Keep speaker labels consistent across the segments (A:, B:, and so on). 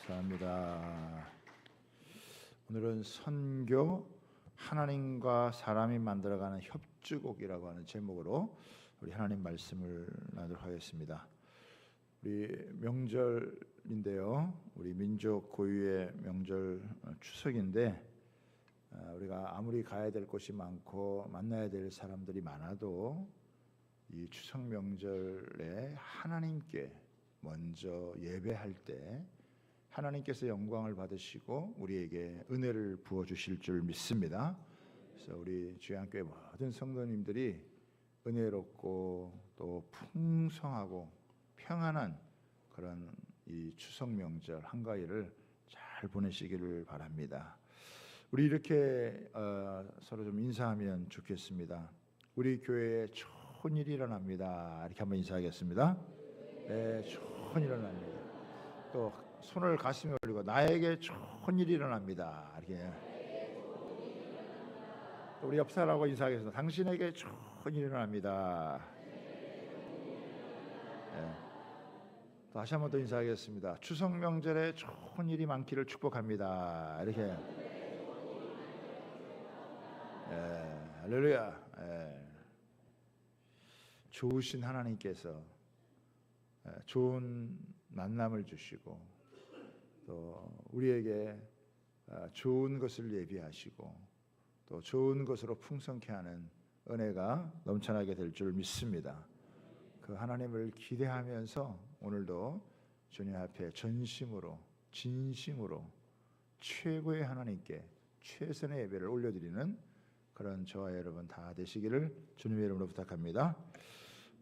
A: 감사합니다. 오늘은 선교 하나님과 사람이 만들어가는 협주곡이라고 하는 제목으로 우리 하나님 말씀을 나누도록 하겠습니다. 우리 명절인데요. 우리 민족 고유의 명절 추석인데 우리가 아무리 가야 될 곳이 많고 만나야 될 사람들이 많아도 이 추석 명절에 하나님께 먼저 예배할 때 하나님께서 영광을 받으시고 우리에게 은혜를 부어 주실 줄 믿습니다. 그래서 우리 주양교회 모든 성도님들이 은혜롭고 또 풍성하고 평안한 그런 이 추석 명절 한가위를 잘 보내시기를 바랍니다. 우리 이렇게 서로 좀 인사하면 좋겠습니다. 우리 교회에 좋은 일이 일어납니다. 이렇게 한번 인사하겠습니다. 네, 좋은 일이 일어납니다. 또 손을 가슴에 올리고 나에게 좋은 일이 일어납니다. 이렇게 우리 옆 사람하고 인사하겠습니다. 당신에게 좋은 일이 일어납니다. 네. 다시 한번 더 인사하겠습니다. 추석 명절에 좋은 일이 많기를 축복합니다. 이렇게 할렐루야. 좋으신 하나님께서 좋은 만남을 주시고 또 우리에게 좋은 것을 예비하시고 또 좋은 것으로 풍성케 하는 은혜가 넘쳐나게 될 줄 믿습니다. 그 하나님을 기대하면서 오늘도 주님 앞에 전심으로 진심으로 최고의 하나님께 최선의 예배를 올려드리는 그런 저와 여러분 다 되시기를 주님의 이름으로 부탁합니다.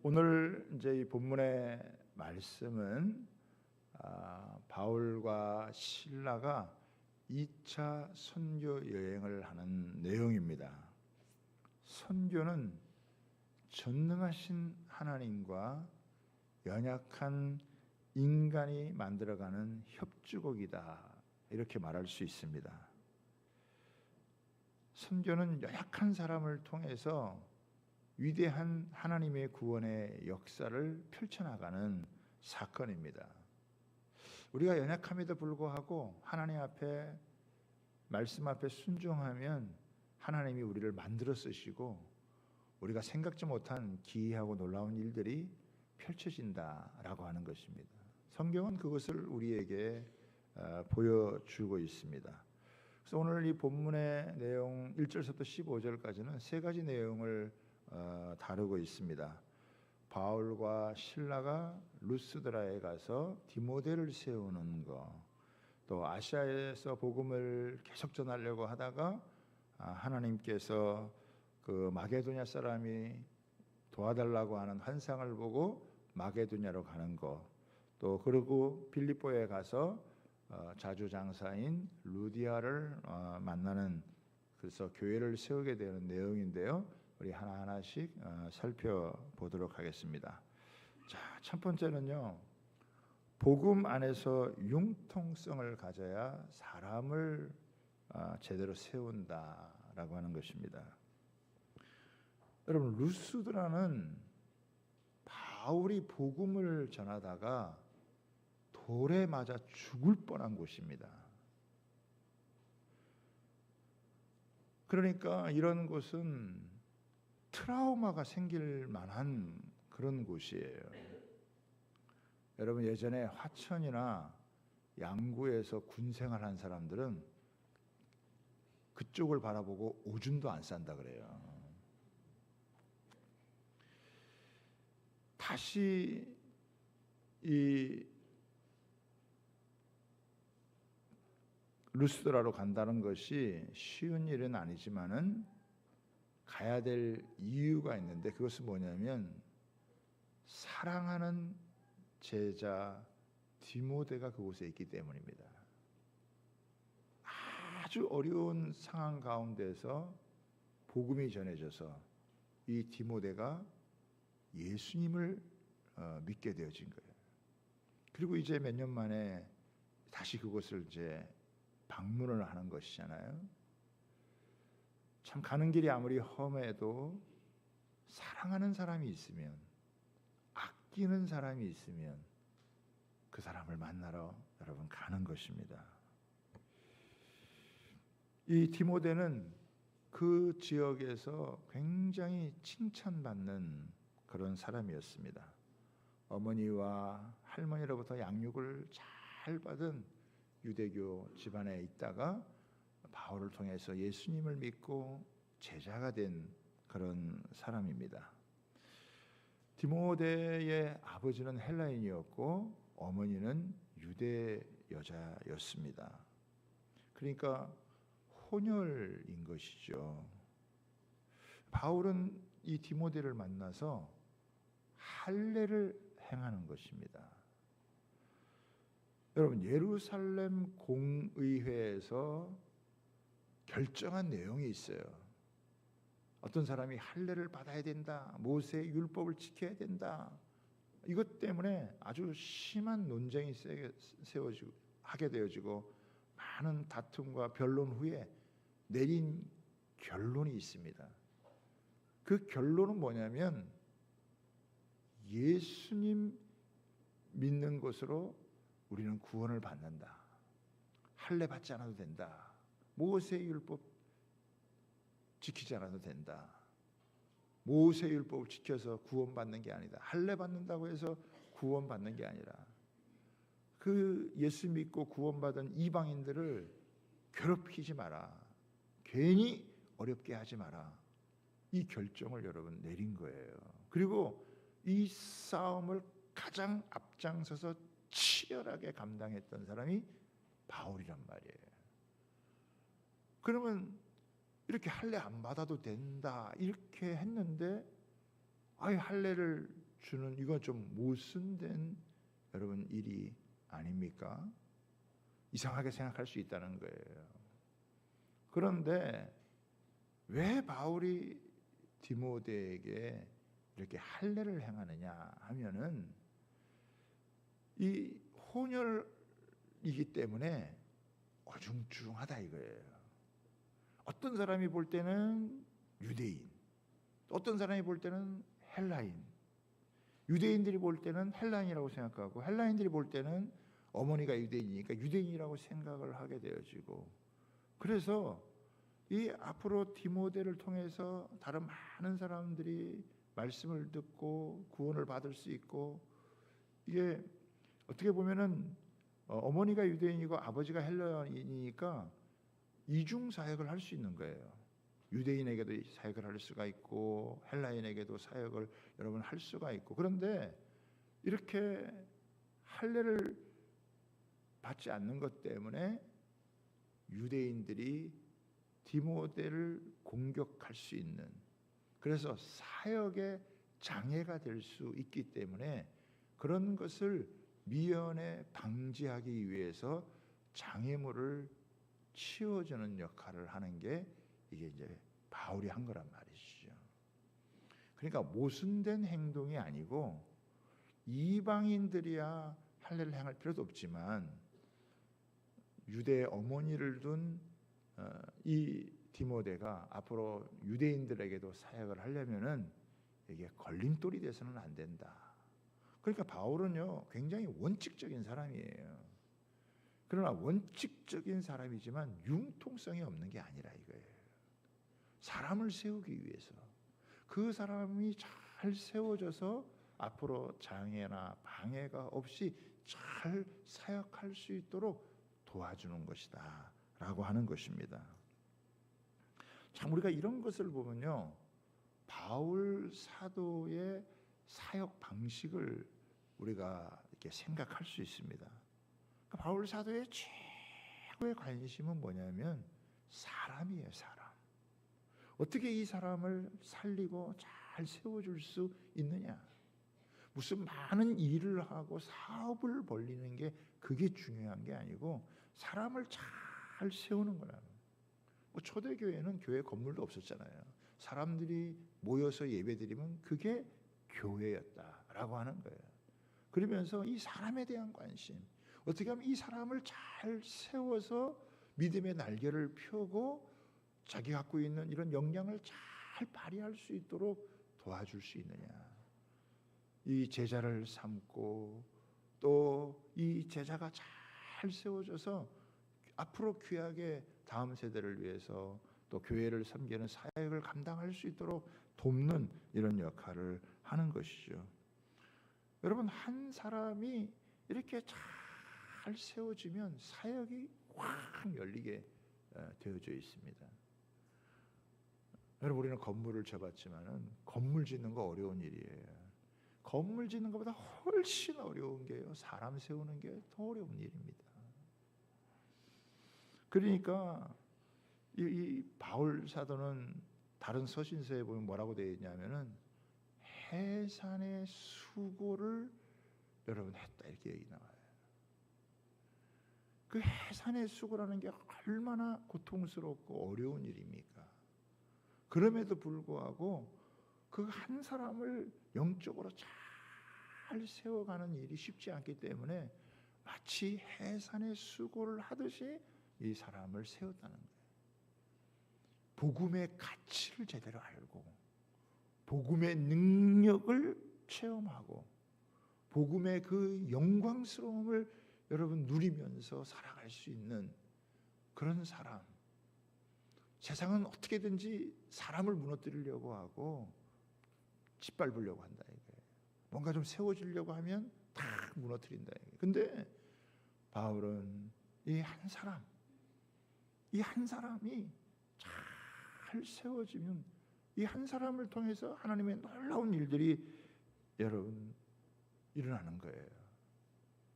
A: 오늘 이제 이 본문의 말씀은 바울과 실라가 2차 선교 여행을 하는 내용입니다. 선교는 전능하신 하나님과 연약한 인간이 만들어가는 협주곡이다, 이렇게 말할 수 있습니다. 선교는 연약한 사람을 통해서 위대한 하나님의 구원의 역사를 펼쳐나가는 사건입니다. 우리가 연약함에도 불구하고 하나님 앞에 말씀 앞에 순종하면 하나님이 우리를 만들어 쓰시고 우리가 생각지 못한 기이하고 놀라운 일들이 펼쳐진다라고 하는 것입니다. 성경은 그것을 우리에게 보여주고 있습니다. 그래서 오늘 이 본문의 내용 1절부터 15절까지는 세 가지 내용을 다루고 있습니다. 바울과 실라가 루스드라에 가서 디모데를 세우는 것, 또 아시아에서 복음을 계속 전하려고 하다가 하나님께서 그 마게도냐 사람이 도와달라고 하는 환상을 보고 마게도냐로 가는 것, 또 그리고 빌립보에 가서 자주장사인 루디아를 만나는, 그래서 교회를 세우게 되는 내용인데요. 우리 하나하나씩 살펴보도록 하겠습니다. 자, 첫 번째는요, 복음 안에서 융통성을 가져야 사람을 제대로 세운다라고 하는 것입니다. 여러분, 루스드라는 바울이 복음을 전하다가 돌에 맞아 죽을 뻔한 곳입니다. 그러니까 이런 곳은 트라우마가 생길 만한 그런 곳이에요. 여러분, 예전에 화천이나 양구에서 군생활한 사람들은 그쪽을 바라보고 오줌도 안 싼다 그래요. 다시 이 루스드라로 간다는 것이 쉬운 일은 아니지만은 가야 될 이유가 있는데, 그것은 뭐냐면 사랑하는 제자 디모데가 그곳에 있기 때문입니다. 아주 어려운 상황 가운데서 복음이 전해져서 이 디모데가 예수님을 믿게 되어진 거예요. 그리고 이제 몇 년 만에 다시 그곳을 이제 방문을 하는 것이잖아요. 참 가는 길이 아무리 험해도 사랑하는 사람이 있으면, 아끼는 사람이 있으면 그 사람을 만나러 여러분 가는 것입니다. 이 디모데는 그 지역에서 굉장히 칭찬받는 그런 사람이었습니다. 어머니와 할머니로부터 양육을 잘 받은 유대교 집안에 있다가 바울을 통해서 예수님을 믿고 제자가 된 그런 사람입니다. 디모데의 아버지는 헬라인이었고 어머니는 유대 여자였습니다. 그러니까 혼혈인 것이죠. 바울은 이 디모데를 만나서 할례를 행하는 것입니다. 여러분, 예루살렘 공의회에서 결정한 내용이 있어요. 어떤 사람이 할례를 받아야 된다, 모세의 율법을 지켜야 된다. 이것 때문에 아주 심한 논쟁이 세워지고 하게 되어지고 많은 다툼과 변론 후에 내린 결론이 있습니다. 그 결론은 뭐냐면 예수님 믿는 것으로 우리는 구원을 받는다. 할례 받지 않아도 된다. 모세의 율법 지키지 않아도 된다. 모세의 율법을 지켜서 구원받는 게 아니다. 할례 받는다고 해서 구원받는 게 아니라 그 예수 믿고 구원받은 이방인들을 괴롭히지 마라. 괜히 어렵게 하지 마라. 이 결정을 여러분 내린 거예요. 그리고 이 싸움을 가장 앞장서서 치열하게 감당했던 사람이 바울이란 말이에요. 그러면 이렇게 할례 안 받아도 된다 이렇게 했는데 아예 할례를 주는 이건 좀 모순된 여러분 일이 아닙니까? 이상하게 생각할 수 있다는 거예요. 그런데 왜 바울이 디모데에게 이렇게 할례를 행하느냐 하면은 이 혼혈이기 때문에 어중중하다 이거예요. 어떤 사람이 볼 때는 유대인, 어떤 사람이 볼 때는 헬라인, 유대인들이 볼 때는 헬라인이라고 생각하고 헬라인들이 볼 때는 어머니가 유대인이니까 유대인이라고 생각을 하게 되어지고, 그래서 이 앞으로 디모데를 통해서 다른 많은 사람들이 말씀을 듣고 구원을 받을 수 있고, 이게 어떻게 보면은 어머니가 유대인이고 아버지가 헬라인이니까 이중 사역을 할 수 있는 거예요. 유대인에게도 사역을 할 수가 있고 헬라인에게도 사역을 여러분 할 수가 있고, 그런데 이렇게 할례를 받지 않는 것 때문에 유대인들이 디모데를 공격할 수 있는, 그래서 사역에 장애가 될 수 있기 때문에 그런 것을 미연에 방지하기 위해서 장애물을 치워주는 역할을 하는 게 이게 이제 바울이 한 거란 말이죠. 그러니까 모순된 행동이 아니고 이방인들이야 할례를 행할 필요도 없지만 유대 어머니를 둔 이 디모데가 앞으로 유대인들에게도 사역을 하려면은 이게 걸림돌이 돼서는 안 된다. 그러니까 바울은요 굉장히 원칙적인 사람이에요. 그러나 원칙적인 사람이지만 융통성이 없는 게 아니라 이거예요. 사람을 세우기 위해서 그 사람이 잘 세워져서 앞으로 장애나 방해가 없이 잘 사역할 수 있도록 도와주는 것이다 라고 하는 것입니다. 참 우리가 이런 것을 보면요 바울 사도의 사역 방식을 우리가 이렇게 생각할 수 있습니다. 바울 사도의 최고의 관심은 뭐냐면 사람이에요. 사람. 어떻게 이 사람을 살리고 잘 세워줄 수 있느냐. 무슨 많은 일을 하고 사업을 벌리는 게 그게 중요한 게 아니고 사람을 잘 세우는 거라는. 뭐 초대교회는 교회 건물도 없었잖아요. 사람들이 모여서 예배드리면 그게 교회였다라고 하는 거예요. 그러면서 이 사람에 대한 관심, 어떻게 하면 이 사람을 잘 세워서 믿음의 날개를 펴고 자기 갖고 있는 이런 역량을 잘 발휘할 수 있도록 도와줄 수 있느냐. 이 제자를 삼고 또 이 제자가 잘 잘 세워져서 앞으로 귀하게 다음 세대를 위해서 또 교회를 섬기는 사역을 감당할 수 있도록 돕는 이런 역할을 하는 것이죠. 여러분, 한 사람이 이렇게 잘 세워지면 사역이 확 열리게 되어져 있습니다. 여러분, 우리는 건물을 지어봤지만은 건물 짓는 거 어려운 일이에요. 건물 짓는 것보다 훨씬 어려운 게요, 사람 세우는 게 더 어려운 일입니다. 그러니까 이 바울 사도는 다른 서신서에 보면 뭐라고 되어 있냐면은 해산의 수고를 여러분 했다, 이렇게 얘기 나와요. 그 해산의 수고라는 게 얼마나 고통스럽고 어려운 일입니까? 그럼에도 불구하고 그 한 사람을 영적으로 잘 세워가는 일이 쉽지 않기 때문에 마치 해산의 수고를 하듯이 이 사람을 세웠다는 거예요. 복음의 가치를 제대로 알고 복음의 능력을 체험하고 복음의 그 영광스러움을 여러분 누리면서 살아갈 수 있는 그런 사람. 세상은 어떻게든지 사람을 무너뜨리려고 하고 짓밟으려고 한다 이거예요. 뭔가 좀 세워지려고 하면 다 무너뜨린다 이거예요. 근데 바울은 이 한 사람이 잘 세워지면 이 한 사람을 통해서 하나님의 놀라운 일들이 여러분 일어나는 거예요.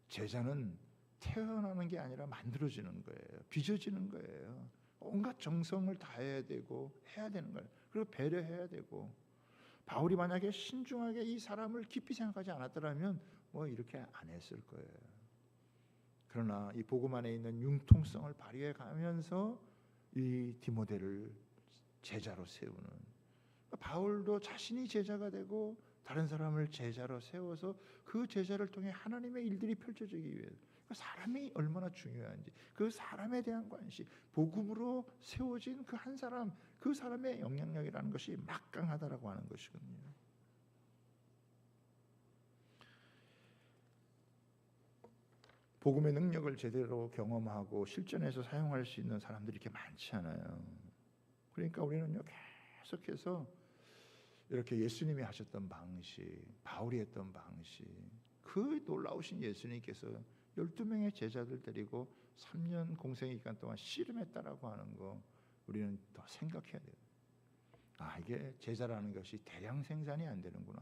A: 제자는 태어나는 게 아니라 만들어지는 거예요. 빚어지는 거예요. 온갖 정성을 다해야 되고 해야 되는 거예요. 그리고 배려해야 되고, 바울이 만약에 신중하게 이 사람을 깊이 생각하지 않았더라면 뭐 이렇게 안 했을 거예요. 그러나 이 복음 안에 있는 융통성을 발휘해 가면서 이 디모데를 제자로 세우는, 바울도 자신이 제자가 되고 다른 사람을 제자로 세워서 그 제자를 통해 하나님의 일들이 펼쳐지기 위해 그 사람이 얼마나 중요한지, 그 사람에 대한 관심, 복음으로 세워진 그 한 사람, 그 사람의 영향력이라는 것이 막강하다라고 하는 것이거든요. 복음의 능력을 제대로 경험하고 실전에서 사용할 수 있는 사람들이 이렇게 많지 않아요. 그러니까 우리는요, 계속해서 이렇게 예수님이 하셨던 방식, 바울이 했던 방식, 그 놀라우신 예수님께서 12명의 제자들 데리고 3년 공생의 기간 동안 씨름했다라고 하는 거 우리는 더 생각해야 돼요. 아, 이게 제자라는 것이 대량 생산이 안 되는구나.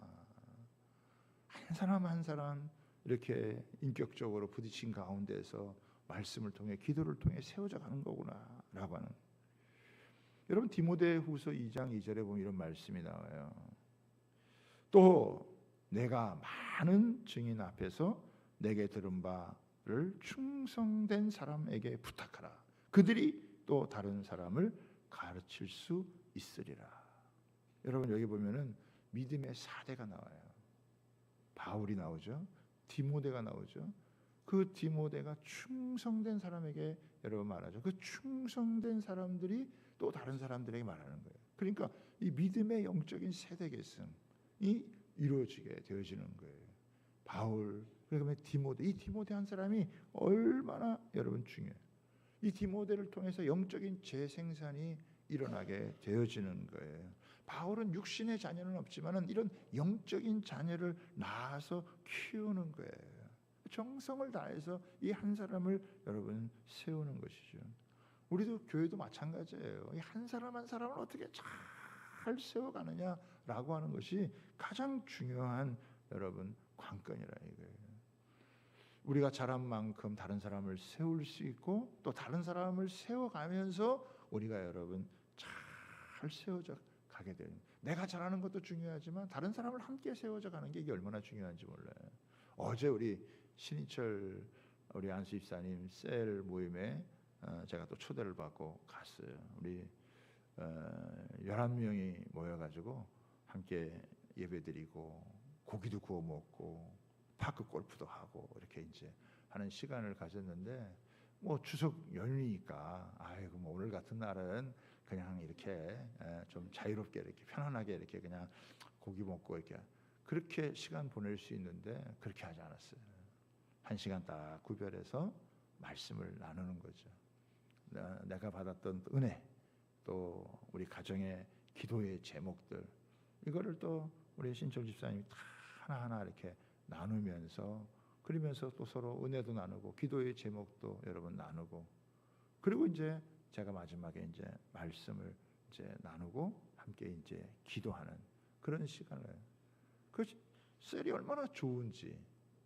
A: 한 사람 한 사람 이렇게 인격적으로 부딪힌 가운데서 말씀을 통해, 기도를 통해 세워져 가는 거구나라고 하는. 여러분, 디모데후서 2장 2절에 보면 이런 말씀이 나와요. 또 내가 많은 증인 앞에서 내게 들은 바를 충성된 사람에게 부탁하라. 그들이 또 다른 사람을 가르칠 수 있으리라. 여러분, 여기 보면은 믿음의 4대가 나와요. 바울이 나오죠. 디모데가 나오죠. 그 디모데가 충성된 사람에게 여러분 말하죠. 그 충성된 사람들이 또 다른 사람들에게 말하는 거예요. 그러니까 이 믿음의 영적인 세대 계승이 이루어지게 되어지는 거예요. 바울, 그러면 디모데, 이 디모데 한 사람이 얼마나 여러분 중요해요. 이 디모데를 통해서 영적인 재생산이 일어나게 되어지는 거예요. 바울은 육신의 자녀는 없지만은 이런 영적인 자녀를 낳아서 키우는 거예요. 정성을 다해서 이 한 사람을 여러분 세우는 것이죠. 우리도 교회도 마찬가지예요. 이 한 사람 한 사람을 어떻게 잘 세워가느냐라고 하는 것이 가장 중요한 여러분 관건이라 이거예요. 우리가 잘한 만큼 다른 사람을 세울 수 있고, 또 다른 사람을 세워가면서 우리가 여러분 잘 세워져 가게 되는. 내가 잘하는 것도 중요하지만 다른 사람을 함께 세워져 가는 게 이게 얼마나 중요한지 몰라요. 어제 우리 신희철 우리 안수 집사님 셀 모임에 제가 또 초대를 받고 갔어요. 우리 11명이 모여가지고 함께 예배드리고 고기도 구워 먹고 파크 골프도 하고 이렇게 이제 하는 시간을 가졌는데, 뭐 추석 연휴니까 아이고 뭐 오늘 같은 날은 그냥 이렇게 좀 자유롭게 이렇게 편안하게 이렇게 그냥 고기 먹고 이렇게 그렇게 시간 보낼 수 있는데 그렇게 하지 않았어요. 1시간 딱 구별해서 말씀을 나누는 거죠. 내가 받았던 은혜, 또 우리 가정의 기도의 제목들, 이거를 또 우리 신철 집사님이 다 하나하나 이렇게 나누면서, 그러면서 또 서로 은혜도 나누고 기도의 제목도 여러분 나누고, 그리고 이제 제가 마지막에 이제 말씀을 이제 나누고 함께 이제 기도하는 그런 시간을, 그 셀이 얼마나 좋은지,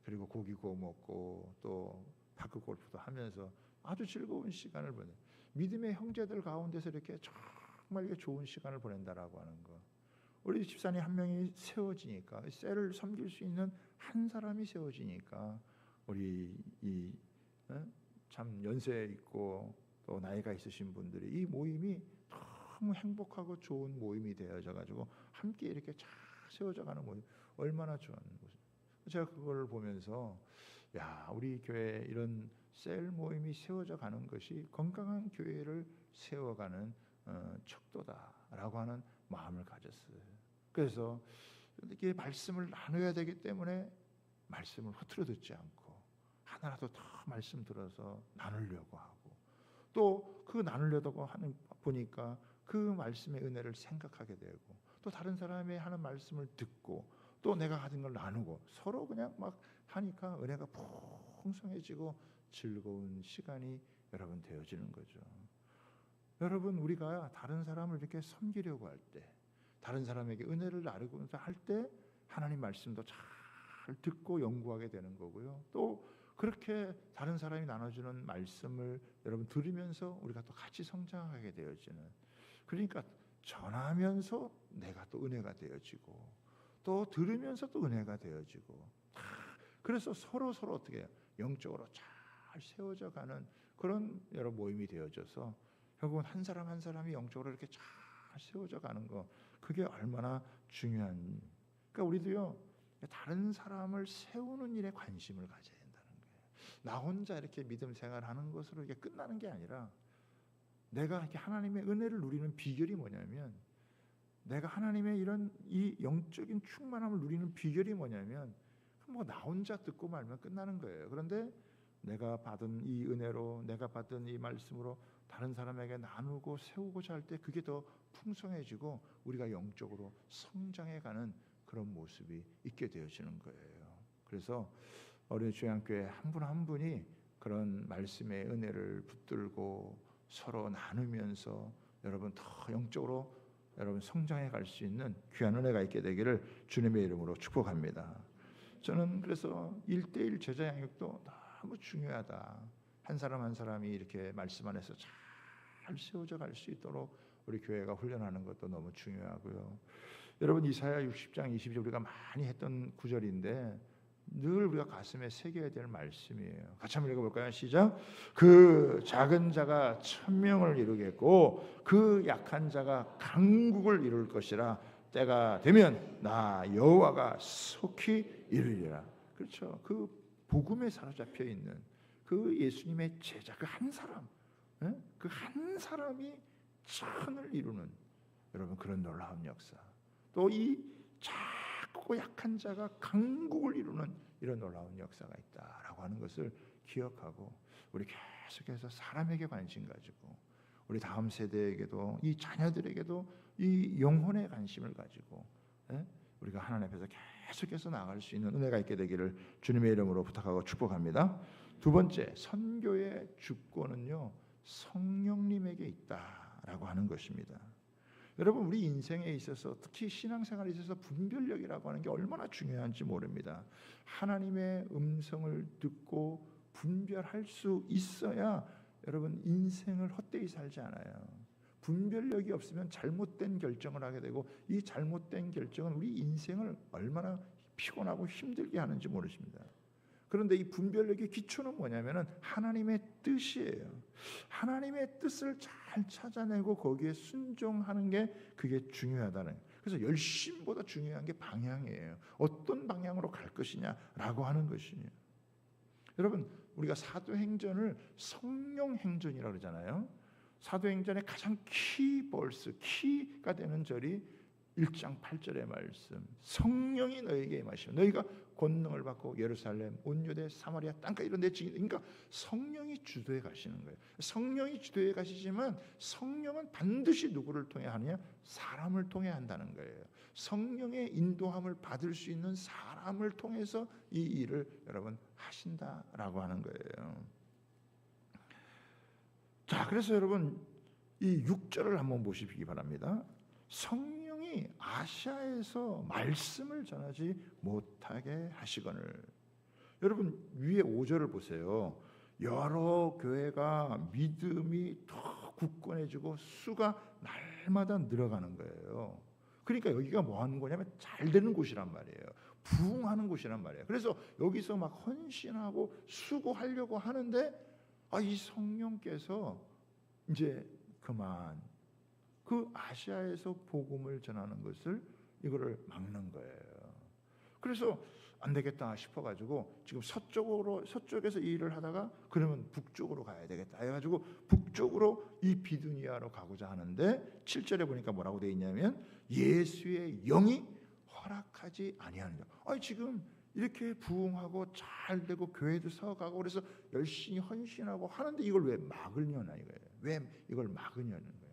A: 그리고 고기 구워 먹고 또 파크 골프도 하면서 아주 즐거운 시간을 보내, 믿음의 형제들 가운데서 이렇게 정말 이게 좋은 시간을 보낸다라고 하는 거. 우리 집사님 한 명이 세워지니까, 셀을 섬길 수 있는 한 사람이 세워지니까, 우리 이 참 연세 있고 또 나이가 있으신 분들이 이 모임이 너무 행복하고 좋은 모임이 되어져 가지고 함께 이렇게 잘 세워져 가는 모임, 얼마나 좋은 모습. 제가 그걸 보면서, 야, 우리 교회 이런 셀 모임이 세워져 가는 것이 건강한 교회를 세워가는 척도다라고 하는 마음을 가졌어요. 그래서 이렇게 말씀을 나눠야 되기 때문에 말씀을 흐트러 듣지 않고 하나라도 더 말씀 들어서 나누려고 하고, 또 그 나누려고 하는 보니까 그 말씀의 은혜를 생각하게 되고, 또 다른 사람이 하는 말씀을 듣고 또 내가 하는 걸 나누고, 서로 그냥 막 하니까 은혜가 풍성해지고 즐거운 시간이 여러분 되어지는 거죠. 여러분, 우리가 다른 사람을 이렇게 섬기려고 할 때, 다른 사람에게 은혜를 나누고자 할 때 하나님 말씀도 잘 듣고 연구하게 되는 거고요. 또 그렇게 다른 사람이 나눠주는 말씀을 여러분 들으면서 우리가 또 같이 성장하게 되어지는, 그러니까 전하면서 내가 또 은혜가 되어지고, 또 들으면서 또 은혜가 되어지고, 그래서 서로 어떻게 해요? 영적으로 잘 세워져 가는 그런 여러 모임이 되어져서 결국은 한 사람 한 사람이 영적으로 이렇게 잘 세워져 가는 거, 그게 얼마나 중요한. 그러니까 우리도요, 다른 사람을 세우는 일에 관심을 가져야 된다는 거예요. 나 혼자 이렇게 믿음 생활하는 것으로 이게 끝나는 게 아니라, 내가 이렇게 하나님의 은혜를 누리는 비결이 뭐냐면, 내가 하나님의 이런 이 영적인 충만함을 누리는 비결이 뭐냐면, 뭐 나 혼자 듣고 말면 끝나는 거예요. 그런데 내가 받은 이 은혜로, 내가 받은 이 말씀으로 다른 사람에게 나누고 세우고자 할 때 그게 더 풍성해지고 우리가 영적으로 성장해가는 그런 모습이 있게 되어지는 거예요. 그래서 어린이 주양교회 한 분 한 분이 그런 말씀의 은혜를 붙들고 서로 나누면서 여러분 더 영적으로 여러분 성장해 갈 수 있는 귀한 은혜가 있게 되기를 주님의 이름으로 축복합니다. 저는 그래서 1:1 제자 양육도 너무 중요하다. 한 사람 한 사람이 이렇게 말씀 안에서 잘 세워져 갈 수 있도록 우리 교회가 훈련하는 것도 너무 중요하고요. 여러분, 이사야 60장 20절 우리가 많이 했던 구절인데 늘 우리가 가슴에 새겨야 될 말씀이에요. 같이 한번 읽어볼까요? 시작. 그 작은 자가 천명을 이루겠고 그 약한 자가 강국을 이룰 것이라. 때가 되면 나 여호와가 속히 이루리라. 그렇죠. 그 복음에 사로잡혀 있는 그 예수님의 제자, 그 한 사람, 그 한 사람이 천을 이루는 여러분 그런 놀라운 역사. 또 이 작고 약한 자가 강국을 이루는 이런 놀라운 역사가 있다라고 하는 것을 기억하고, 우리 계속해서 사람에게 관심 가지고, 우리 다음 세대에게도, 이 자녀들에게도 이 영혼의 관심을 가지고 우리가 하나님 앞에서 계속해서 나아갈 수 있는 은혜가 있게 되기를 주님의 이름으로 부탁하고 축복합니다. 두 번째, 선교의 주권은요 성령님에게 있다라고 하는 것입니다. 여러분, 우리 인생에 있어서 특히 신앙생활에 있어서 분별력이라고 하는 게 얼마나 중요한지 모릅니다. 하나님의 음성을 듣고 분별할 수 있어야 여러분 인생을 헛되이 살지 않아요. 분별력이 없으면 잘못된 결정을 하게 되고, 이 잘못된 결정은 우리 인생을 얼마나 피곤하고 힘들게 하는지 모르십니다. 그런데 이 분별력의 기초는 뭐냐면은 하나님의 뜻이에요. 하나님의 뜻을 잘 찾아내고 거기에 순종하는 게 그게 중요하다는 거예요. 그래서 열심보다 중요한 게 방향이에요. 어떤 방향으로 갈 것이냐라고 하는 것이에요. 여러분, 우리가 사도행전을 성령행전이라고 그러잖아요. 사도행전의 가장 키가 되는 절이 1장 8절의 말씀. 성령이 너에게 임하시면 너희가 권능을 받고 예루살렘, 온 유대, 사마리아 땅까지 이런 데 그러니까 성령이 주도해 가시는 거예요. 성령이 주도해 가시지만 성령은 반드시 누구를 통해 하느냐? 사람을 통해 한다는 거예요. 성령의 인도함을 받을 수 있는 사람을 통해서 이 일을 여러분 하신다라고 하는 거예요. 자, 그래서 여러분 이 6절을 한번 보시기 바랍니다. 성령이 아시아에서 말씀을 전하지 못하게 하시거늘. 여러분 위에 5절을 보세요. 여러 교회가 믿음이 더 굳건해지고 수가 날마다 늘어가는 거예요. 그러니까 여기가 뭐 하는 거냐면 잘 되는 곳이란 말이에요. 부흥하는 곳이란 말이에요. 그래서 여기서 막 헌신하고 수고하려고 하는데 이 성령께서 이제 그만 그 아시아에서 복음을 전하는 것을 이거를 막는 거예요. 그래서 안 되겠다 싶어가지고 지금 서쪽에서 이 일을 하다가 그러면 북쪽으로 가야 되겠다 해가지고 북쪽으로 이 비두니아로 가고자 하는데 7절에 보니까 뭐라고 돼 있냐면 예수의 영이 허락하지 아니하느냐. 지금 이렇게 부흥하고 잘 되고 교회도 서가고 그래서 열심히 헌신하고 하는데 이걸 왜 막으려나 이거예요. 왜 이걸 막으냐는 거예요.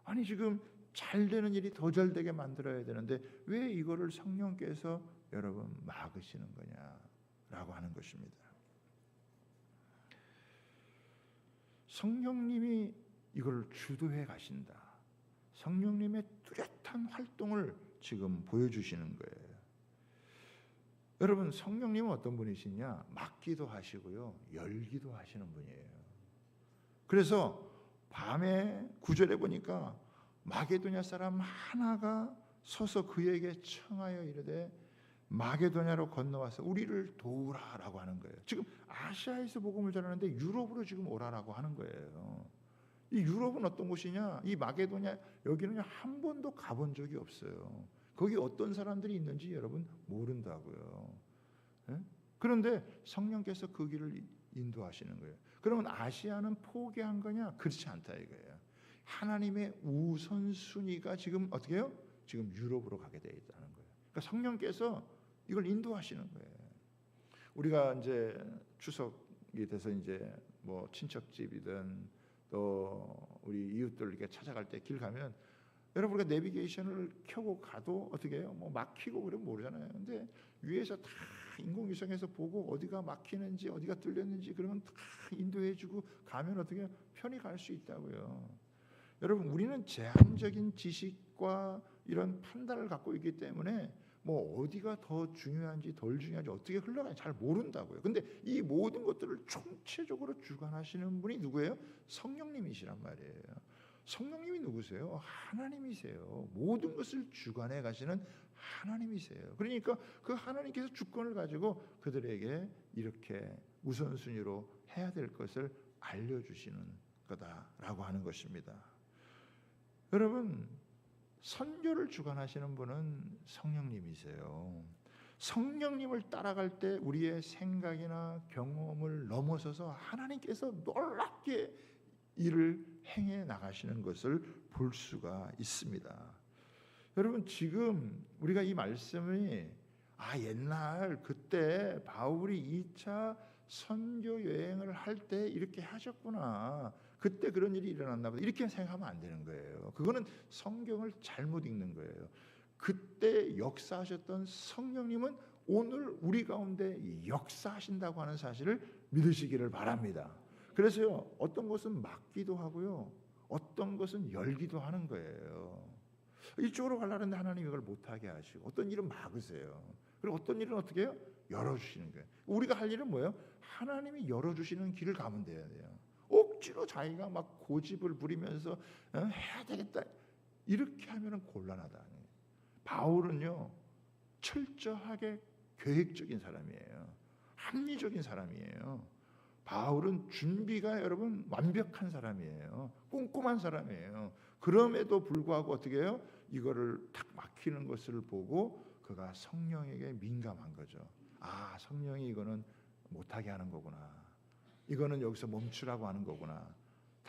A: 아니 지금 잘 되는 일이 더 잘 되게 만들어야 되는데 왜 이거를 성령께서 여러분 막으시는 거냐라고 하는 것입니다. 성령님이 이걸 주도해 가신다. 성령님의 뚜렷한 활동을 지금 보여주시는 거예요. 여러분 성령님은 어떤 분이시냐? 막기도 하시고요, 열기도 하시는 분이에요. 그래서 밤에 9절에 보니까 마게도냐 사람 하나가 서서 그에게 청하여 이르되 마게도냐로 건너와서 우리를 도우라라고 하는 거예요. 지금 아시아에서 복음을 전하는데 유럽으로 지금 오라라고 하는 거예요. 이 유럽은 어떤 곳이냐? 이 마게도냐 여기는 한 번도 가본 적이 없어요. 거기 어떤 사람들이 있는지 여러분 모른다고요. 그런데 성령께서 그 길을 인도하시는 거예요. 그러면 아시아는 포기한 거냐? 그렇지 않다 이거예요. 하나님의 우선순위가 지금 어떻게 해요? 지금 유럽으로 가게 되어 있다는 거예요. 그러니까 성령께서 이걸 인도하시는 거예요. 우리가 이제 추석이 돼서 이제 뭐 친척집이든 또 우리 이웃들 이렇게 찾아갈 때 길 가면 여러분 우리가 내비게이션을 켜고 가도 어떻게 해요? 뭐 막히고 그러면 모르잖아요. 근데 위에서 다 인공위성에서 보고 어디가 막히는지 어디가 뚫렸는지 그러면 다 인도해주고 가면 어떻게 해요? 편히 갈 수 있다고요. 여러분 우리는 제한적인 지식과 이런 판단을 갖고 있기 때문에 뭐 어디가 더 중요한지 덜 중요한지 어떻게 흘러가는지 잘 모른다고요. 근데 이 모든 것들을 총체적으로 주관하시는 분이 누구예요? 성령님이시란 말이에요. 성령님이 누구세요? 하나님이세요. 모든 것을 주관해 가시는 하나님이세요. 그러니까 그 하나님께서 주권을 가지고 그들에게 이렇게 우선순위로 해야 될 것을 알려주시는 거다라고 하는 것입니다. 여러분 선교를 주관하시는 분은 성령님이세요. 성령님을 따라갈 때 우리의 생각이나 경험을 넘어서서 하나님께서 놀랍게 일을 행해 나가시는 것을 볼 수가 있습니다. 여러분 지금 우리가 이 말씀이 옛날 그때 바울이 2차 선교 여행을 할 때 이렇게 하셨구나. 그때 그런 일이 일어났나 보다. 이렇게 생각하면 안 되는 거예요. 그거는 성경을 잘못 읽는 거예요. 그때 역사하셨던 성령님은 오늘 우리 가운데 역사하신다고 하는 사실을 믿으시기를 바랍니다. 그래서요, 어떤 것은 막기도 하고요, 어떤 것은 열기도 하는 거예요. 이쪽으로 가려는데 하나님 이걸 못하게 하시고, 어떤 일은 막으세요. 그리고 어떤 일은 어떻게 해요? 열어주시는 거예요. 우리가 할 일은 뭐예요? 하나님이 열어주시는 길을 가면 돼요. 억지로 자기가 막 고집을 부리면서 해야 되겠다 이렇게 하면은 곤란하다. 바울은요 철저하게 계획적인 사람이에요. 합리적인 사람이에요. 바울은 준비가 여러분 완벽한 사람이에요. 꼼꼼한 사람이에요. 그럼에도 불구하고 어떻게 해요? 이거를 탁 막히는 것을 보고 그가 성령에게 민감한 거죠. 성령이 이거는 못하게 하는 거구나. 이거는 여기서 멈추라고 하는 거구나.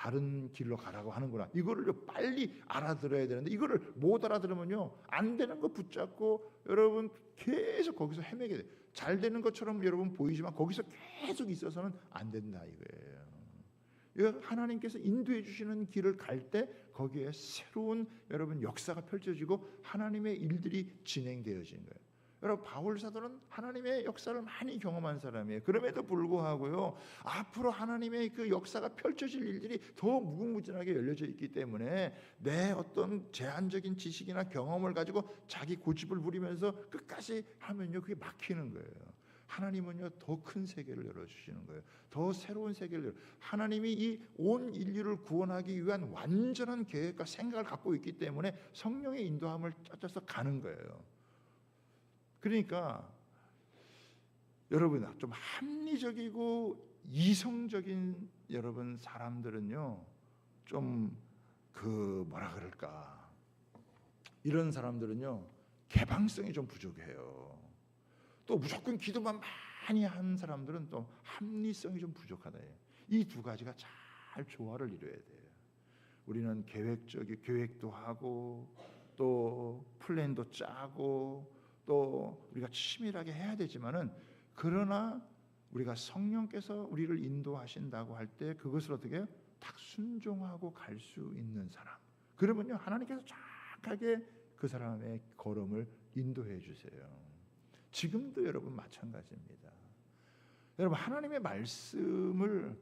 A: 다른 길로 가라고 하는구나. 이거를 빨리 알아들어야 되는데 이거를 못 알아들으면요 안 되는 거 붙잡고 여러분 계속 거기서 헤매게 돼. 잘 되는 것처럼 여러분 보이지만 거기서 계속 있어서는 안 된다 이거예요. 하나님께서 인도해 주시는 길을 갈 때 거기에 새로운 여러분 역사가 펼쳐지고 하나님의 일들이 진행되어진 거예요. 여러분 바울 사도는 하나님의 역사를 많이 경험한 사람이에요. 그럼에도 불구하고요 앞으로 하나님의 그 역사가 펼쳐질 일들이 더 무궁무진하게 열려져 있기 때문에 내 어떤 제한적인 지식이나 경험을 가지고 자기 고집을 부리면서 끝까지 하면요 그게 막히는 거예요. 하나님은요 더 큰 세계를 열어주시는 거예요. 더 새로운 세계를 하나님이 이 온 인류를 구원하기 위한 완전한 계획과 생각을 갖고 있기 때문에 성령의 인도함을 쫓아서 가는 거예요. 그러니까 여러분 좀 합리적이고 이성적인 여러분 사람들은요 좀 그 뭐라 그럴까 이런 사람들은요 개방성이 좀 부족해요. 또 무조건 기도만 많이 한 사람들은 또 합리성이 좀 부족하다. 이 두 가지가 잘 조화를 이루어야 돼요. 우리는 계획도 하고 또 플랜도 짜고 또 우리가 치밀하게 해야 되지만은 그러나 우리가 성령께서 우리를 인도하신다고 할 때 그것을 어떻게 딱 순종하고 갈 수 있는 사람. 그러면요 하나님께서 정확하게 그 사람의 걸음을 인도해 주세요. 지금도 여러분 마찬가지입니다. 여러분 하나님의 말씀을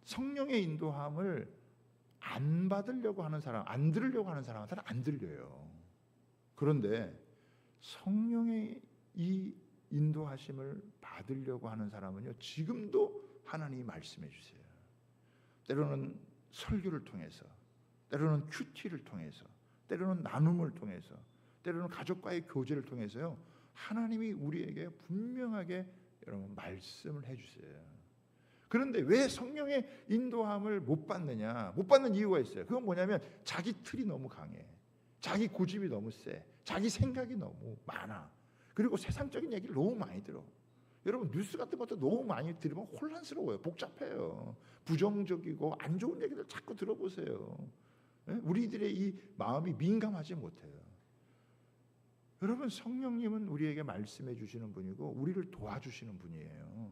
A: 성령의 인도함을 안 받으려고 하는 사람, 안 들으려고 하는 사람한테는 안 들려요. 그런데 성령의 이 인도하심을 받으려고 하는 사람은요 지금도 하나님이 말씀해 주세요. 때로는 설교를 통해서, 때로는 큐티를 통해서, 때로는 나눔을 통해서, 때로는 가족과의 교제를 통해서요 하나님이 우리에게 분명하게 여러분 말씀을 해주세요. 그런데 왜 성령의 인도함을 못 받느냐? 못 받는 이유가 있어요. 그건 뭐냐면 자기 틀이 너무 강해, 자기 고집이 너무 세, 자기 생각이 너무 많아. 그리고 세상적인 얘기를 너무 많이 들어. 여러분 뉴스 같은 것도 너무 많이 들으면 혼란스러워요. 복잡해요. 부정적이고 안 좋은 얘기들 자꾸 들어보세요. 우리들의 이 마음이 민감하지 못해요. 여러분 성령님은 우리에게 말씀해 주시는 분이고 우리를 도와주시는 분이에요.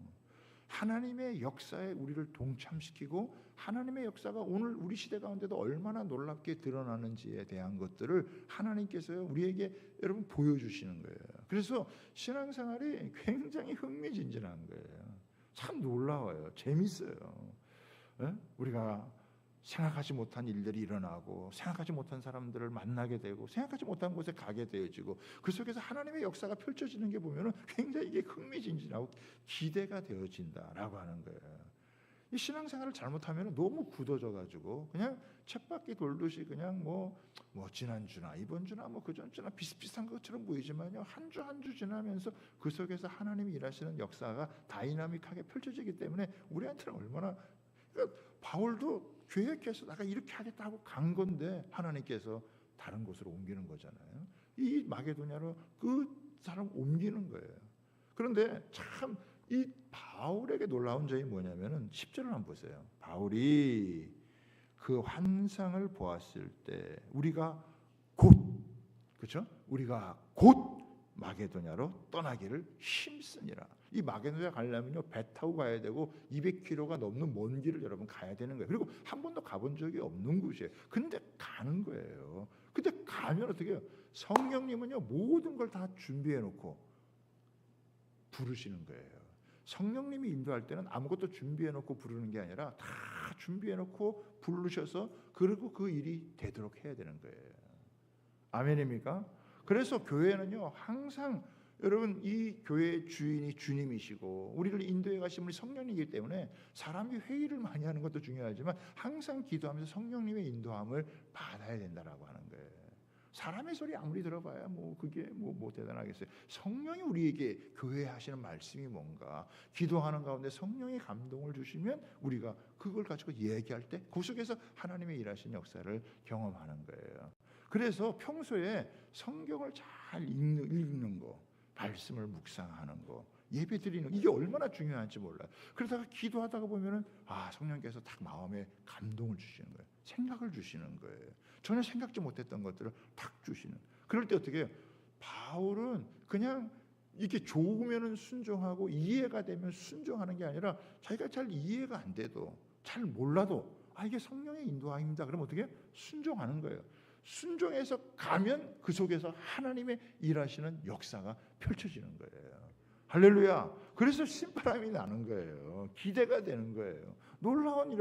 A: 하나님의 역사에 우리를 동참시키고 하나님의 역사가 오늘 우리 시대 가운데도 얼마나 놀랍게 드러나는지에 대한 것들을 하나님께서 우리에게 여러분 보여주시는 거예요. 그래서 신앙생활이 굉장히 흥미진진한 거예요. 참 놀라워요. 재밌어요. 우리가 생각하지 못한 일들이 일어나고 생각하지 못한 사람들을 만나게 되고 생각하지 못한 곳에 가게 되어지고 그 속에서 하나님의 역사가 펼쳐지는 게 보면은 굉장히 이게 흥미진진하고 기대가 되어진다라고 하는 거예요. 이 신앙생활을 잘못하면 너무 굳어져 가지고 그냥 쳇바퀴 돌듯이 그냥 뭐 지난주나 이번주나 뭐 그전주나 비슷비슷한 것처럼 보이지만요 한 주 한 주 지나면서 그 속에서 하나님이 일하시는 역사가 다이나믹하게 펼쳐지기 때문에 우리한테는 얼마나 그러니까 바울도 계획해서 내가 이렇게 하겠다고 간 건데 하나님께서 다른 곳으로 옮기는 거잖아요. 이 마게도냐로 그 사람 옮기는 거예요. 그런데 참 이 바울에게 놀라운 점이 뭐냐면은 10절을 한번 보세요. 바울이 그 환상을 보았을 때 우리가 곧 그렇죠? 우리가 곧 마게도냐로 떠나기를 힘쓰니라. 이 마게도냐 가려면요 배 타고 가야 되고 200km가 넘는 먼 길을 여러분 가야 되는 거예요. 그리고 한 번도 가본 적이 없는 곳이에요. 근데 가는 거예요. 근데 가면 어떻게 해요? 성령님은요 모든 걸 다 준비해 놓고 부르시는 거예요. 성령님이 인도할 때는 아무것도 준비해 놓고 부르는 게 아니라 다 준비해 놓고 부르셔서 그리고 그 일이 되도록 해야 되는 거예요. 아멘입니까? 그래서 교회는요 항상 여러분 이 교회의 주인이 주님이시고 우리를 인도해 가신 분이 성령이기 때문에 사람이 회의를 많이 하는 것도 중요하지만 항상 기도하면서 성령님의 인도함을 받아야 된다라고 하는 거예요. 사람의 소리 아무리 들어봐야 뭐 그게 뭐 대단하겠어요. 성령이 우리에게 교회에 하시는 말씀이 뭔가 기도하는 가운데 성령의 감동을 주시면 우리가 그걸 가지고 얘기할 때 그 속에서 하나님의 일하신 역사를 경험하는 거예요. 그래서 평소에 성경을 잘 읽는 거, 말씀을 묵상하는 거, 예배 드리는 이게 얼마나 중요한지 몰라요. 그러다가 기도하다가 보면은 성령께서 딱 마음에 감동을 주시는 거예요. 생각을 주시는 거예요. 전혀 생각지 못했던 것들을 탁 주시는. 그럴 때 어떻게 해요? 바울은 그냥 이렇게 좋으면은 순종하고 이해가 되면 순종하는 게 아니라 자기가 잘 이해가 안 돼도 잘 몰라도 이게 성령의 인도함입니다. 그러면 어떻게 해요? 순종하는 거예요. 순종해서 가면 그 속에서 하나님의 일하시는 역사가 펼쳐지는 거예요. 할렐루야. 그래서 신바람이 나는 거예요. 기대가 되는 거예요. 놀라운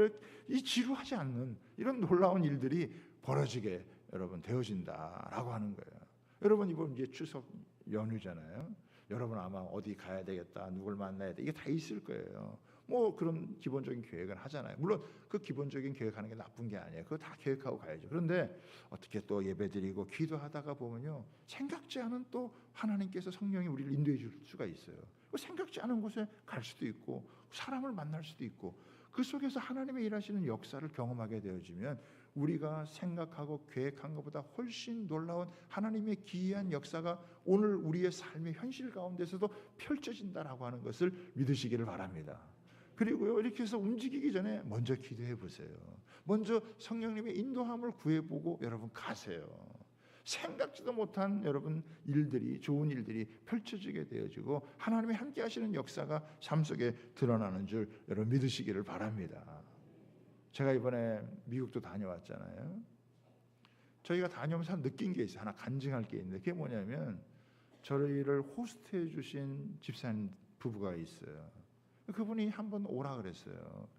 A: 이 지루하지 않는 이런 놀라운 일들이 벌어지게 여러분 되어진다라고 하는 거예요. 여러분 이번 이제 추석 연휴잖아요. 여러분 아마 어디 가야 되겠다, 누굴 만나야 돼, 이게 다 있을 거예요. 뭐 그런 기본적인 계획은 하잖아요. 물론 그 기본적인 계획하는 게 나쁜 게 아니에요. 그거 다 계획하고 가야죠. 그런데 어떻게 또 예배드리고 기도하다가 보면요, 생각지 않은 또 하나님께서 성령이 우리를 인도해 줄 수가 있어요. 생각지 않은 곳에 갈 수도 있고 사람을 만날 수도 있고 그 속에서 하나님의 일하시는 역사를 경험하게 되어지면 우리가 생각하고 계획한 것보다 훨씬 놀라운 하나님의 기이한 역사가 오늘 우리의 삶의 현실 가운데서도 펼쳐진다라고 하는 것을 믿으시기를 바랍니다. 그리고요, 이렇게 해서 움직이기 전에 먼저 기도해 보세요. 먼저 성령님의 인도함을 구해보고 여러분 가세요. 생각지도 못한 여러분 일들이, 좋은 일들이 펼쳐지게 되어지고 하나님이 함께 하시는 역사가 삶 속에 드러나는 줄 여러분 믿으시기를 바랍니다. 제가 이번에 미국도 다녀왔잖아요. 저희가 다녀오면서 느낀 게 있어요. 하나 간증할 게 있는데 그게 뭐냐면 저희를 호스트해 주신 집사님 부부가 있어요. 그분이 한번 오라 그랬어요.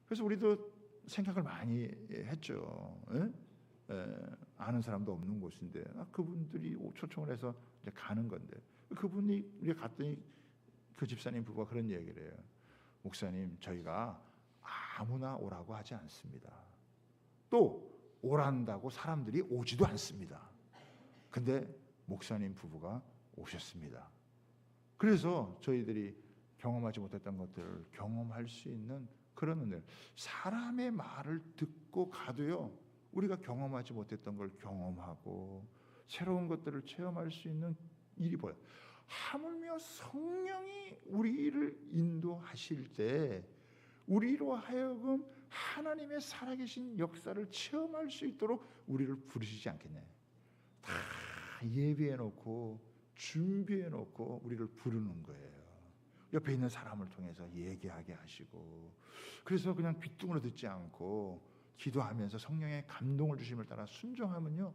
A: 그래서 우리도 생각을 많이 했죠. 아는 사람도 없는 곳인데 그분들이 초청을 해서 이제 가는 건데 그분이 우리가 갔더니 그 집사님 부부가 그런 얘기를 해요. 목사님, 저희가 아무나 오라고 하지 않습니다. 또 오란다고 사람들이 오지도 않습니다. 근데 목사님 부부가 오셨습니다. 그래서 저희들이 경험하지 못했던 것들을 경험할 수 있는 그런 은혜. 사람의 말을 듣고 가도요, 우리가 경험하지 못했던 걸 경험하고 새로운 것들을 체험할 수 있는 일이 보여요. 하물며 성령이 우리를 인도하실 때 우리로 하여금 하나님의 살아계신 역사를 체험할 수 있도록 우리를 부르시지 않겠냐. 다 예비해놓고 준비해놓고 우리를 부르는 거예요. 옆에 있는 사람을 통해서 얘기하게 하시고, 그래서 그냥 귓등으로 듣지 않고 기도하면서 성령의 감동을 주심을 따라 순종하면요,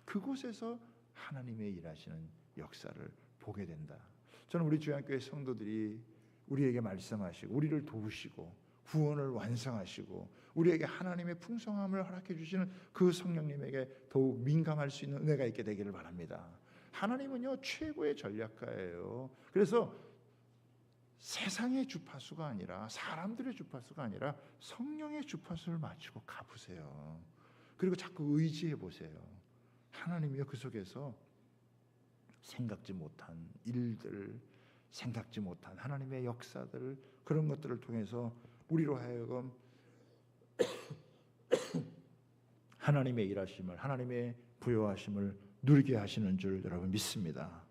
A: 그곳에서 하나님의 일하시는 역사를 보게 된다. 저는 우리 주양교회 성도들이 우리에게 말씀하시고 우리를 도우시고 구원을 완성하시고 우리에게 하나님의 풍성함을 허락해 주시는 그 성령님에게 더욱 민감할 수 있는 은혜가 있게 되기를 바랍니다. 하나님은요, 최고의 전략가예요. 그래서 세상의 주파수가 아니라, 사람들의 주파수가 아니라 성령의 주파수를 맞추고 가보세요. 그리고 자꾸 의지해 보세요. 하나님이요, 그 속에서 생각지 못한 일들, 생각지 못한 하나님의 역사들, 그런 것들을 통해서 우리로 하여금 하나님의 일하심을, 하나님의 부여하심을 누리게 하시는 줄 여러분 믿습니다.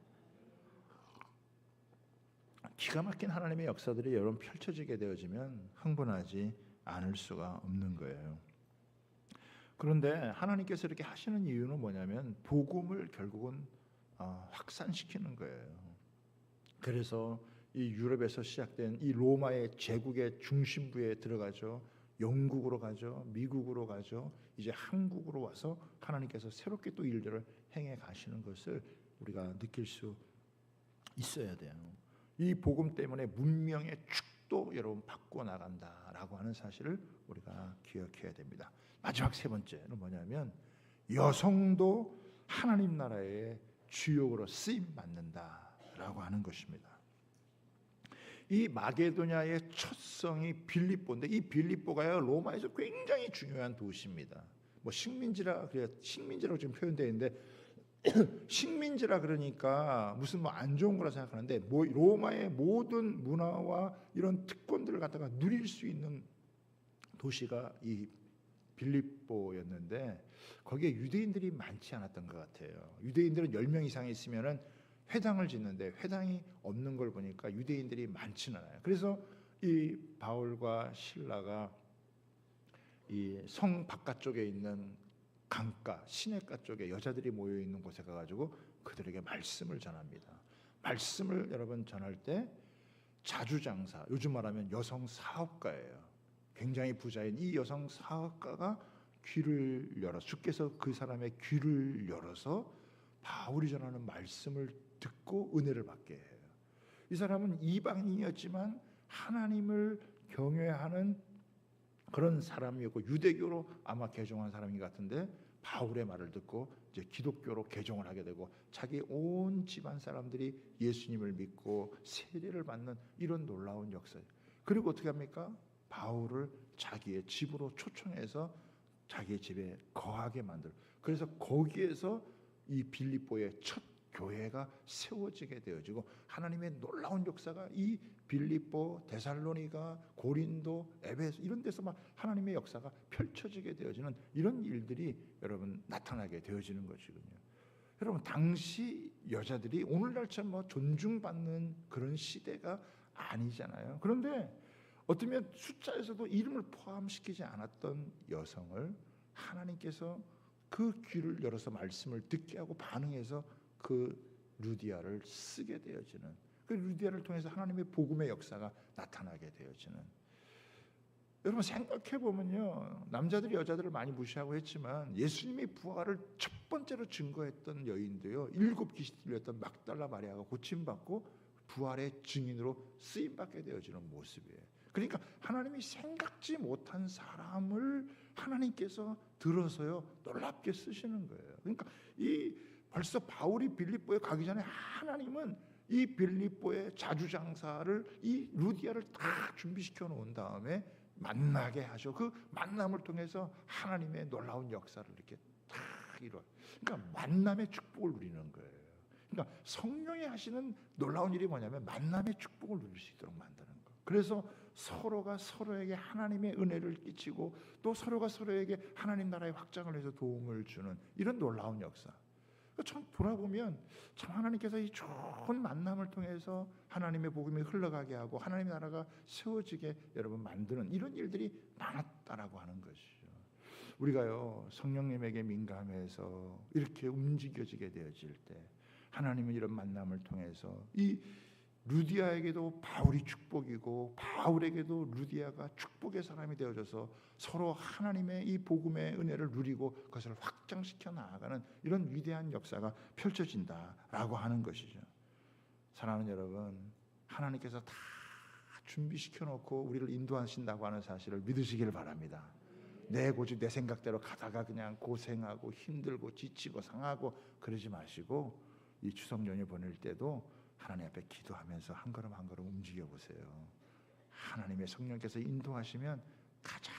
A: 기가 막힌 하나님의 역사들이 여러분 펼쳐지게 되어지면 흥분하지 않을 수가 없는 거예요. 그런데 하나님께서 이렇게 하시는 이유는 뭐냐면 복음을 결국은 확산시키는 거예요. 그래서 이 유럽에서 시작된 이 로마의 제국의 중심부에 들어가죠. 영국으로 가죠. 미국으로 가죠. 이제 한국으로 와서 하나님께서 새롭게 또 일들을 행해 가시는 것을 우리가 느낄 수 있어야 돼요. 이 복음 때문에 문명의 축도 여러분 바꾸어 나간다라고 하는 사실을 우리가 기억해야 됩니다. 마지막 세 번째는 뭐냐면 여성도 하나님 나라의 주역으로 쓰임 받는다라고 하는 것입니다. 이 마게도냐의 첫 성이 빌립보인데 이 빌립보가요, 로마에서 굉장히 중요한 도시입니다. 뭐 식민지라고 지금 표현되어 있는데 식민지라 그러니까 무슨 뭐 안 좋은 거라 생각하는데 뭐 로마의 모든 문화와 이런 특권들을 갖다가 누릴 수 있는 도시가 이 빌립보였는데 거기에 유대인들이 많지 않았던 것 같아요. 유대인들은 10명 이상 있으면은 회당을 짓는데 회당이 없는 걸 보니까 유대인들이 많지는 않아요. 그래서 이 바울과 실라가 이 성 바깥쪽에 있는 강가, 시내가 쪽에 여자들이 모여 있는 곳에 가가지고 그들에게 말씀을 전합니다. 말씀을 여러분 전할 때 자주장사, 요즘 말하면 여성 사업가예요. 굉장히 부자인 이 여성 사업가가 귀를 열어, 주께서 그 사람의 귀를 열어서 바울이 전하는 말씀을 듣고 은혜를 받게 해요. 이 사람은 이방인이었지만 하나님을 경외하는 그런 사람이었고 유대교로 아마 개종한 사람인 것 같은데 바울의 말을 듣고 이제 기독교로 개종을 하게 되고 자기 온 집안 사람들이 예수님을 믿고 세례를 받는 이런 놀라운 역사예요. 그리고 어떻게 합니까? 바울을 자기의 집으로 초청해서 자기의 집에 거하게 만들어. 그래서 거기에서 이 빌립보의 첫 교회가 세워지게 되어지고 하나님의 놀라운 역사가 이 빌립보, 데살로니가, 고린도, 에베소 이런 데서 막 하나님의 역사가 펼쳐지게 되어지는 이런 일들이 여러분 나타나게 되어지는 것이군요. 여러분 당시 여자들이 오늘날처럼 뭐 존중받는 그런 시대가 아니잖아요. 그런데 어쩌면 숫자에서도 이름을 포함시키지 않았던 여성을 하나님께서 그 귀를 열어서 말씀을 듣게 하고 반응해서 그 루디아를 쓰게 되어지는, 그 루디아를 통해서 하나님의 복음의 역사가 나타나게 되어지는. 여러분 생각해 보면요, 남자들이 여자들을 많이 무시하고 했지만 예수님의 부활을 첫 번째로 증거했던 여인도요, 7 귀신 들렸던 막달라 마리아가 고침받고 부활의 증인으로 쓰임 받게 되어지는 모습이에요. 그러니까 하나님이 생각지 못한 사람을 하나님께서 들어서요 놀랍게 쓰시는 거예요. 그러니까 이 벌써 바울이 빌립보에 가기 전에 하나님은 이 빌립보의 자주장사를 이 루디아를 다 준비시켜 놓은 다음에 만나게 하셔. 그 만남을 통해서 하나님의 놀라운 역사를 이렇게 다 이루어. 그러니까 만남의 축복을 누리는 거예요. 그러니까 성령이 하시는 놀라운 일이 뭐냐면 만남의 축복을 누릴 수 있도록 만드는 거. 그래서 서로가 서로에게 하나님의 은혜를 끼치고 또 서로가 서로에게 하나님 나라의 확장을 해서 도움을 주는 이런 놀라운 역사. 참 돌아보면 참 하나님께서 이 좋은 만남을 통해서 하나님의 복음이 흘러가게 하고 하나님의 나라가 세워지게 여러분 만드는 이런 일들이 많았다라고 하는 것이죠. 우리가요 성령님에게 민감해서 이렇게 움직여지게 되어질 때 하나님은 이런 만남을 통해서 이 루디아에게도 바울이 축복이고 바울에게도 루디아가 축복의 사람이 되어져서 서로 하나님의 이 복음의 은혜를 누리고 그것을 확장시켜 나아가는 이런 위대한 역사가 펼쳐진다라고 하는 것이죠. 사랑하는 여러분, 하나님께서 다 준비시켜 놓고 우리를 인도하신다고 하는 사실을 믿으시길 바랍니다. 내 고집 내 생각대로 가다가 그냥 고생하고 힘들고 지치고 상하고 그러지 마시고 이 추석 연휴 보낼 때도 하나님 앞에 기도하면서 한 걸음 한 걸음 움직여 보세요. 하나님의 성령께서 인도하시면 가장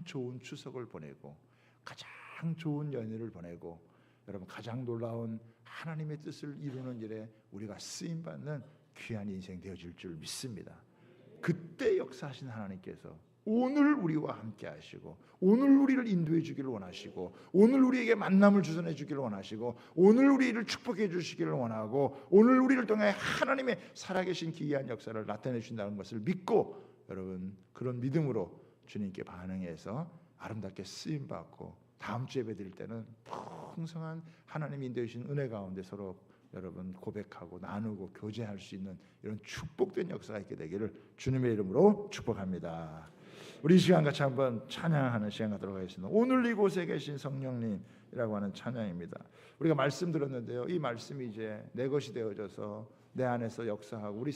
A: 좋은 추석을 보내고 가장 좋은 연휴를 보내고 여러분 가장 놀라운 하나님의 뜻을 이루는 일에 우리가 쓰임받는 귀한 인생 되어질 줄 믿습니다. 그때 역사하신 하나님께서 오늘 우리와 함께 하시고 오늘 우리를 인도해 주기를 원하시고 오늘 우리에게 만남을 주선해 주기를 원하시고 오늘 우리를 축복해 주시기를 원하고 오늘 우리를 통해 하나님의 살아계신 기이한 역사를 나타내 주신다는 것을 믿고 여러분 그런 믿음으로 주님께 반응해서 아름답게 쓰임받고 다음 주에 뵙을 때는 풍성한 하나님 인도해 주신 은혜 가운데 서로 여러분 고백하고 나누고 교제할 수 있는 이런 축복된 역사가 있게 되기를 주님의 이름으로 축복합니다. 우리 이 시간 같이 한번 찬양하는 시간 갖도록 하겠습니다. 오늘 이곳에 계신 성령님이라고 하는 찬양입니다. 우리가 말씀 들었는데요, 이 말씀이 이제 내 것이 되어져서 내 안에서 역사하고 우리